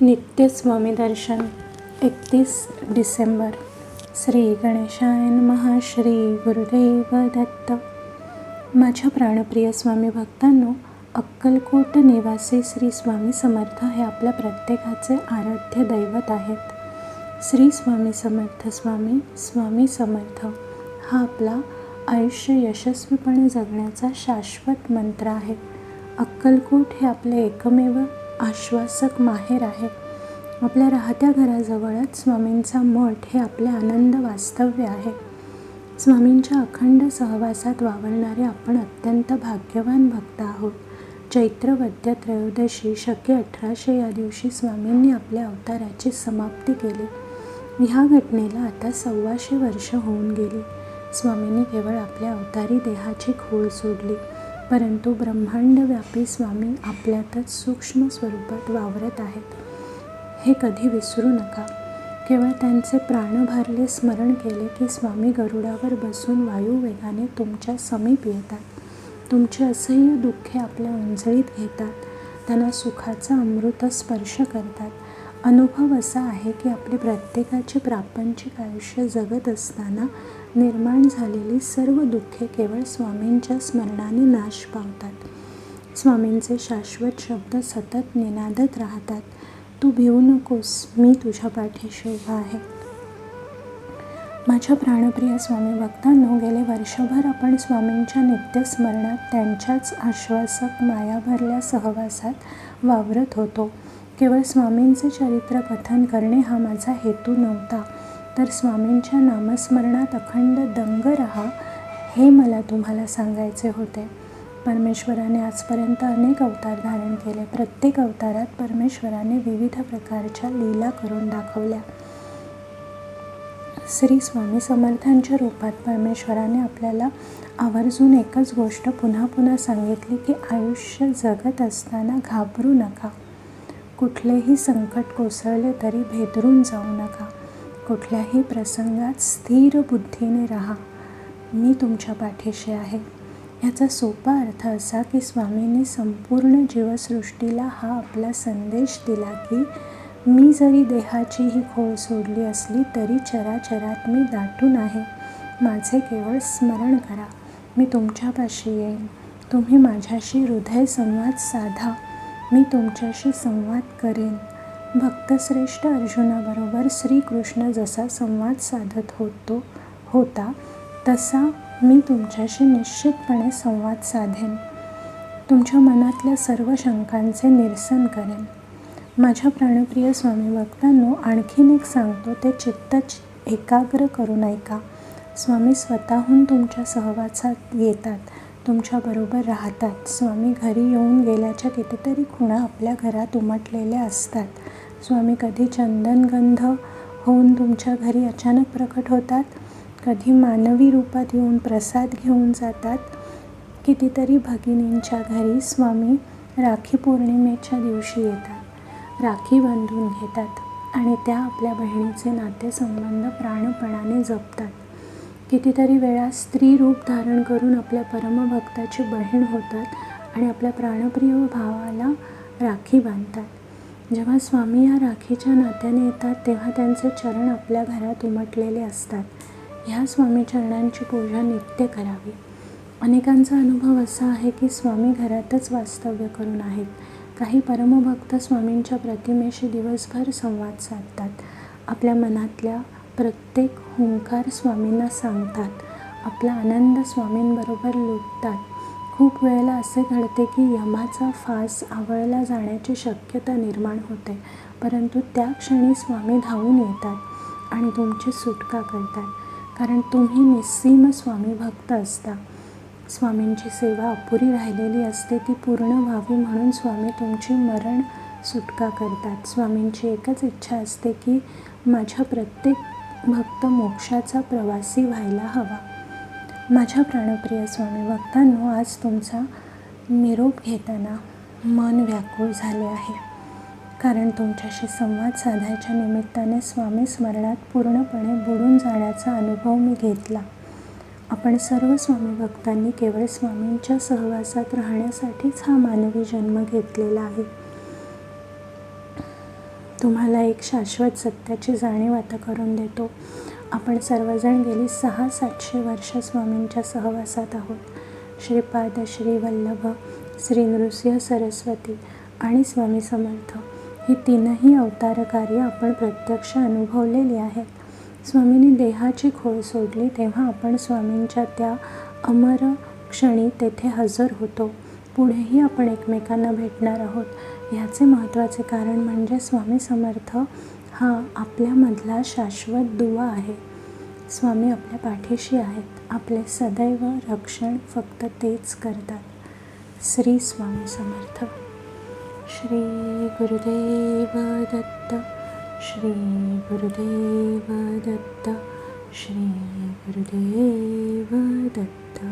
नित्य स्वामी दर्शन 31 डिसेंबर. श्री गणेशाय नमः. श्री गुरुदेव दत्त. माझ्या प्राणप्रिय स्वामी भक्तांनो, अक्कलकोट निवासी श्री स्वामी समर्थ हे आपल्या प्रत्येकाचे आराध्य दैवत आहेत. श्री स्वामी समर्थ स्वामी स्वामी समर्थ हा आपला आयुष्य यशस्वीपणे जगण्याचा शाश्वत मंत्र आहे. अक्कलकोट हे आपले एकमेव आश्वासक माहेर आहे. आपल्या राहत्या घराजवळच स्वामींचा मठ हे आपले आनंद वास्तव्य आहे. स्वामींच्या अखंड सहवासात वावरणारे आपण अत्यंत भाग्यवान भक्त आहोत. चैत्र वद्य त्रयोदशी शके 1800 या दिवशी स्वामींनी आपल्या अवताराची समाप्ती केली. ह्या घटनेला आता 125 वर्ष होऊन गेली. स्वामींनी केवळ आपल्या अवतारी देहाची खोड सोडली, परंतु ब्रह्मांडव्यापी स्वामी आपल्यातच सूक्ष्म स्वरूपात वावरत आहेत हे कधी विसरू नका. केवळ त्यांचे प्राणभरले स्मरण केले की स्वामी गरुडावर बसून वायुवेगाने तुमच्या समीप येतात. तुमची असह्य दुःखे आपल्या ओंजळीत घेतात. त्यांना सुखाचा अमृत स्पर्श करतात. अनुभव असा आहे की आपले प्रत्येकाचे प्रापंचिक आयुष्य जगत असताना निर्माण झालेली सर्व दुःखे केवळ स्वामींच्या स्मरणाने नाश पावतात. स्वामींचे शाश्वत शब्द सतत निनादत राहतात. तू भिवू नकोस, मी तुझ्या पाठीशी उभा आहे. माझ्या प्राणप्रिय स्वामी भक्तांनो, गेले वर्षभर आपण स्वामींच्या नित्यस्मरणात त्यांच्याच आश्वासक मायाभरल्या सहवासात वावरत होतो. केवळ स्वामींचे चरित्र कथन करणे हा माझा हेतू नव्हता, तर स्वामींच्या नामस्मरणात अखंड दंग रहा हे मला तुम्हाला सांगायचे होते. परमेश्वराने आजपर्यंत अनेक अवतार धारण केले. प्रत्येक अवतारात परमेश्वराने विविध प्रकारच्या लीला करून दाखवल्या. श्री स्वामी समर्थांच्या रूपात परमेश्वराने आपल्याला आवर्जून एकच गोष्ट पुन्हा पुन्हा सांगितली की आयुष्य जगत असताना घाबरू नका. कुठलेही संकट कोसळले तरी भेदरून जाऊ नका. कुठल्याही प्रसंगात स्थिर बुद्धीने राहा. मी तुमच्या पाठीशी आहे. याचा सोपा अर्थ असा की स्वामींनी संपूर्ण जीवसृष्टीला हा आपला संदेश दिला की मी जरी देहाची ही खोड सोडली असली तरी चराचरात मी दाटून आहे. माझे केवळ स्मरण करा. मी तुमच्यापाशी येईन. तुम्ही माझ्याशी हृदय संवाद साधा. मी तुमच्याशी संवाद करेन. भक्तश्रेष्ठ अर्जुनाबरोबर श्रीकृष्ण जसा संवाद साधत होता तसा मी तुमच्याशी निश्चितपणे संवाद साधेन. तुमच्या मनातल्या सर्व शंकांचे निरसन करेन. माझ्या प्राणप्रिय स्वामी भक्तांनो, आणखीन एक सांगतो ते चित्त एकाग्र करून ऐका. स्वामी स्वतःहून तुमच्या सहवासात येतात, तुमच्याबरोबर राहतात. स्वामी घरी येऊन गेल्याच्या कितीतरी खुणा आपल्या घरात उमटलेल्या असतात. स्वामी कधी चंदनगंध होऊन तुमच्या घरी अचानक प्रकट होतात, कधी मानवी रूपात येऊन प्रसाद घेऊन जातात. कितीतरी भगिनींच्या घरी स्वामी राखी पौर्णिमेच्या दिवशी येतात, राखी बांधून घेतात आणि त्या आपल्या बहिणीचे नातेसंबंध प्राणपणाने जपतात. कितीतरी वेळा स्त्री रूप धारण करून आपल्या परमभक्ताची बहीण होतात आणि आपल्या प्राणप्रिय भावाला राखी बांधतात. जेव्हा स्वामी या राखीच्या नात्याने येतात तेव्हा त्यांचे चरण आपल्या घरात उमटलेले असतात. ह्या स्वामी चरणांची पूजा नित्य करावी. अनेकांचा अनुभव असा आहे की स्वामी घरातच वास्तव्य करून आहेत. काही परमभक्त स्वामींच्या प्रतिमेशी दिवसभर संवाद साधतात. आपल्या मनातल्या प्रत्येक हुंकार स्वामींना सांगतात. आपला आनंद स्वामींबरोबर लुटतात. खूप वेळेला असे घडते की यमाचा फास आवळला जाण्याची शक्यता निर्माण होते, परंतु त्या क्षणी स्वामी धावून येतात आणि तुमची सुटका करतात, कारण तुम्ही निस्सीम स्वामी भक्त असता. स्वामींची सेवा अपुरी राहिलेली असते, ती पूर्ण व्हावी म्हणून स्वामी तुमची मरण सुटका करतात. स्वामींची एकच इच्छा असते की माझा प्रत्येक भक्त मोक्षाचा प्रवासी व्हायला हवा. माझ्या प्राणप्रिय स्वामी भक्तांनो, आज तुमचा निरोप घेताना मन व्याकुळ झाले आहे, कारण तुमच्याशी संवाद साधायच्या निमित्ताने स्वामी स्मरणात पूर्णपणे बुडून जाण्याचा अनुभव मी घेतला. आपण सर्व स्वामी भक्तांनी केवळ स्वामींच्या सहवासात राहण्यासाठीच हा मानवी जन्म घेतलेला आहे. तुम्हाला एक शाश्वत सत्याची जाणीव आता करून देतो. आपण सर्वजण गेली 600-700 वर्ष स्वामींच्या सहवासात आहोत. श्रीपाद, श्री वल्लभ, श्री नृसिंह सरस्वती आणि स्वामी समर्थ ही तीनही अवतार कार्य आपण प्रत्यक्ष अनुभवलेली आहेत. स्वामींनी देहाची खोड सोडली तेव्हा आपण स्वामींच्या त्या अमर क्षणी तेथे हजर होतो. पुढेही आपण एकमेकांना भेटणार आहोत. ह्याचे महत्त्वाचे कारण म्हणजे स्वामी समर्थ हा आपल्यामधला शाश्वत दुवा आहे. स्वामी आपल्या पाठीशी आहेत. आपले सदैव रक्षण फक्त तेच करतात. श्री स्वामी समर्थ. श्री गुरुदेव दत्त. श्री गुरुदेव दत्त. श्री गुरुदेव दत्त.